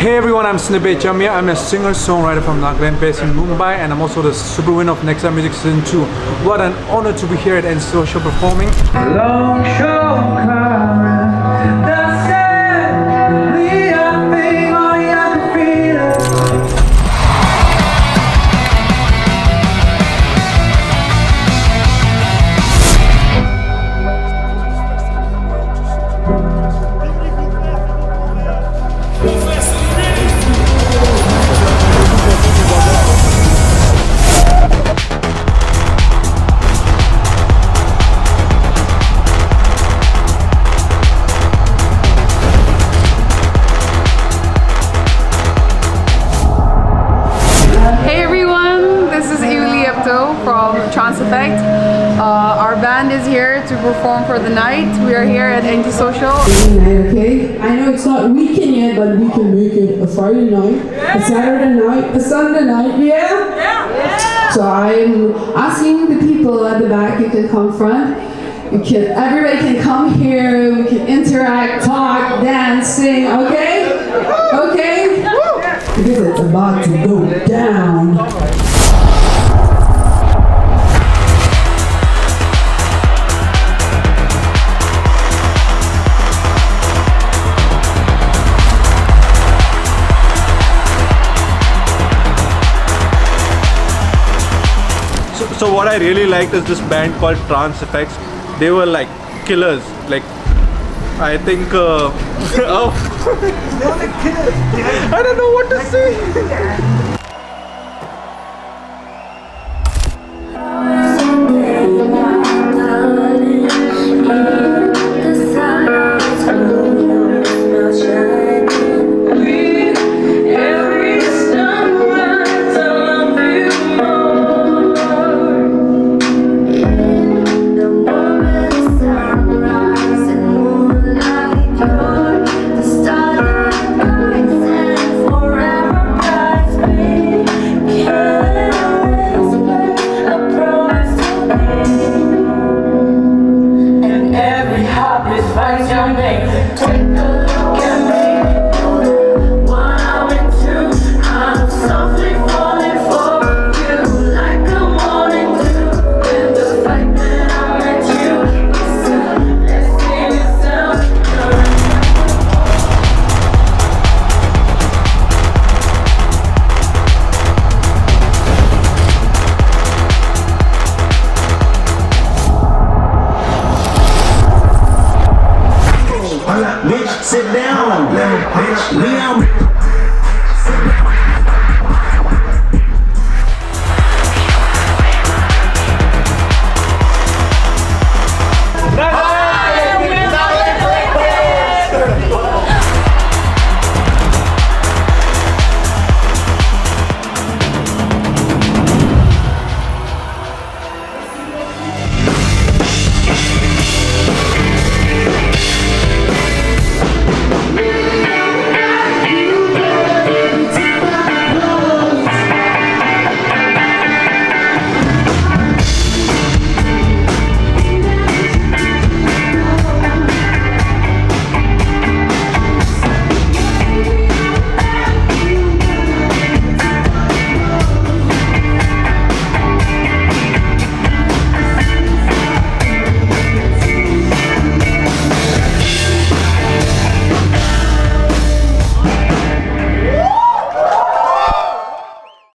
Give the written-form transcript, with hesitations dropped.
Hey everyone, I'm Sunep A Jamir. I'm a singer-songwriter from Nagaland based in Mumbai, and I'm also the super winner of Next Time Music Season 2. What an honor to be here at antiSOCIAL performing. Long show, that's it. We are being all young feelings. From Trance Effect. Our band is here to perform for the night. We are here at antiSOCIAL. Okay, I know it's not weekend yet, but we can make it a Friday night, a Saturday night, a Sunday night, yeah? So I'm asking the people at the back, you can come front. Everybody can come here, we can interact, talk, dance, sing, okay? Okay? Because it's about to go down. So what I really liked is this band called Trance Effect. They were like killers. Like I think oh. I don't know what to say. Bitch, sit down. Bitch, Leon.